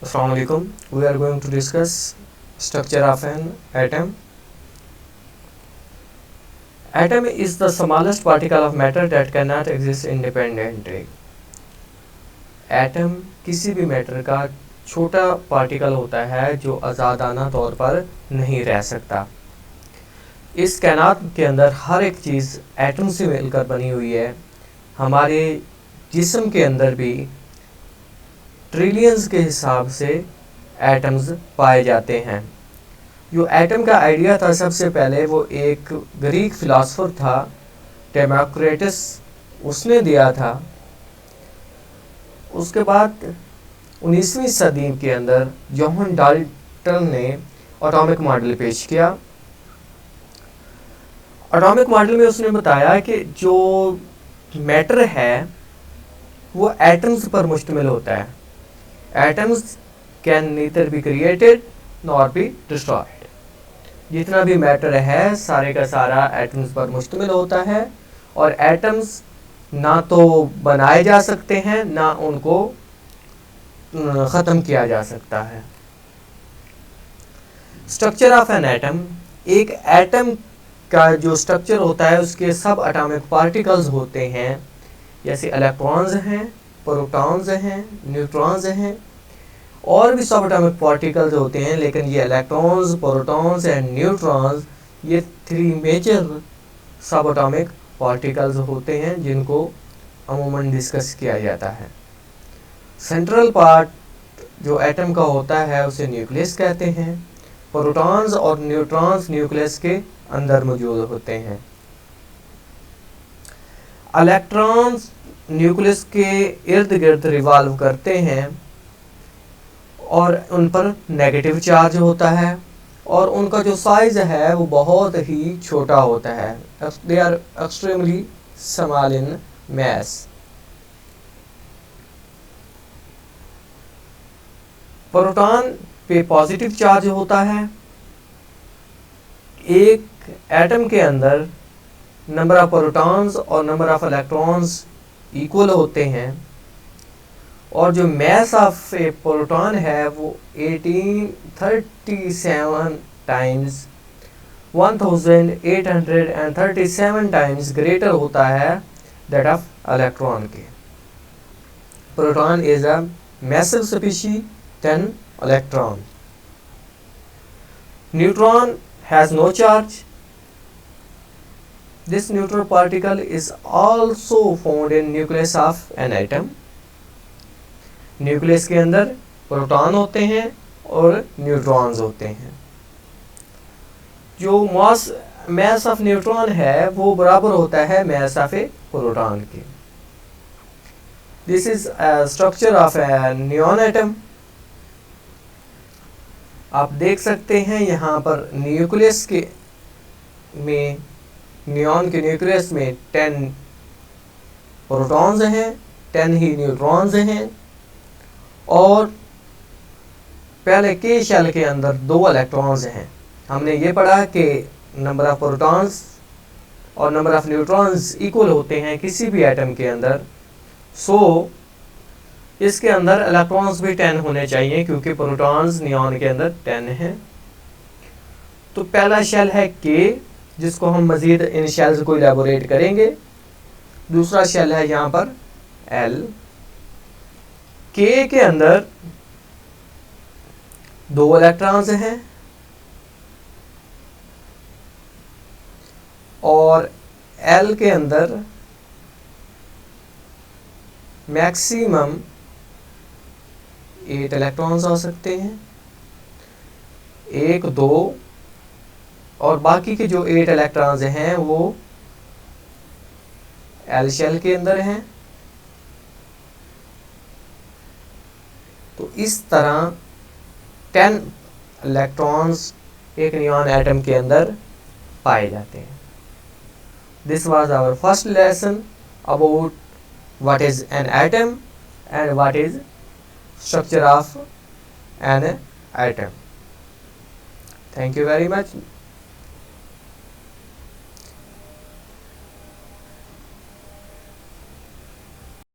Assalamu alaikum. We are going to discuss structure of an atom. Atom is the smallest particle of matter that cannot exist independently. Atom किसी भी matter का छोटा particle होता है जो आज़ादाना तौर पर नहीं रह सकता। इस कायनात के अंदर हर एक चीज़ एटम से मिलकर बनी हुई है। हमारे जिस्म के अंदर भी ट्रिलियंस के हिसाब से एटम्स पाए जाते हैं। जो एटम का आइडिया था सबसे पहले वो एक ग्रीक फिलासफर था डेमोक्रिटस, उसने दिया था। उसके बाद 19वीं सदी के अंदर जॉन डाल्टन ने एटॉमिक मॉडल पेश किया। एटॉमिक मॉडल में उसने बताया कि जो मैटर है वो एटम्स पर मुश्तमिल होता है। Atoms can neither be created nor be destroyed. जितना भी मैटर है सारे का सारा एटम्स पर मुश्तमिल होता है और एटम्स ना तो बनाए जा सकते हैं ना उनको ख़त्म किया जा सकता है। स्ट्रक्चर ऑफ एन एटम, एक एटम का जो स्ट्रक्चर होता है उसके सब एटॉमिक पार्टिकल्स होते हैं, जैसे इलेक्ट्रॉन्स हैं, प्रोटॉन्स हैं, न्यूट्रॉन्स हैं और भी सब एटॉमिक पार्टिकल्स होते हैं। लेकिन ये इलेक्ट्रॉन्स, प्रोटॉन्स एंड न्यूट्रॉन्स ये 3 मेजर सब एटॉमिक पार्टिकल्स होते हैं जिनको अमूमन डिस्कस किया जाता है। सेंट्रल पार्ट जो एटम का होता है उसे न्यूक्लियस कहते हैं। प्रोटॉन्स और न्यूट्रॉन्स न्यूक्लियस के अंदर मौजूद होते हैं। इलेक्ट्रॉन्स न्यूक्लियस के इर्द गिर्द रिवॉल्व करते हैं और उन पर नेगेटिव चार्ज होता है और उनका जो साइज है वो बहुत ही छोटा होता है। They are extremely small in mass. Proton पे पॉजिटिव चार्ज होता है। एक एटम के अंदर नंबर ऑफ प्रोटॉन्स और नंबर ऑफ इलेक्ट्रॉन्स इक्वल होते हैं और जो मास ऑफ ए प्रोटॉन है वो 1837 टाइम्स 1837 टाइम्स ग्रेटर होता है दैट ऑफ इलेक्ट्रॉन के। Proton is a massive species than electron. Neutron has no charge. This neutral particle is also found in nucleus of an atom. Nucleus के अंदर proton होते हैं और न्यूट्रॉन्स होते हैं। जो मास ऑफ न्यूट्रॉन है वो बराबर होता है मास ऑफ ए प्रोटॉन के। This is structure of A neon atom. आप देख सकते हैं यहाँ पर न्यूक्लियस के में नियॉन के न्यूक्लियस में 10 प्रोटॉन्स हैं, 10 ही न्यूट्रॉन्स हैं और पहले के शेल के अंदर 2 इलेक्ट्रॉन्स हैं। हमने ये पढ़ा कि नंबर ऑफ प्रोटॉन्स और नंबर ऑफ न्यूट्रॉन्स इक्वल होते हैं किसी भी एटम के अंदर। सो इसके अंदर इलेक्ट्रॉन्स भी 10 होने चाहिए क्योंकि प्रोटॉन्स नियॉन के अंदर 10 हैं। तो पहला शेल है के, जिसको हम मज़ीद इन शेल्स को इलेबोरेट करेंगे। दूसरा शेल है यहाँ पर एल। के अंदर 2 इलेक्ट्रॉन्स हैं और एल के अंदर मैक्सिमम 8 इलेक्ट्रॉन्स आ सकते हैं। 1, 2 और बाकी के जो 8 इलेक्ट्रॉन्स हैं वो एल शेल के अंदर हैं। तो इस तरह 10 इलेक्ट्रॉन्स एक नियॉन एटम के अंदर पाए जाते हैं। This was our first lesson about what is an atom and what is structure of an atom. Thank you very much.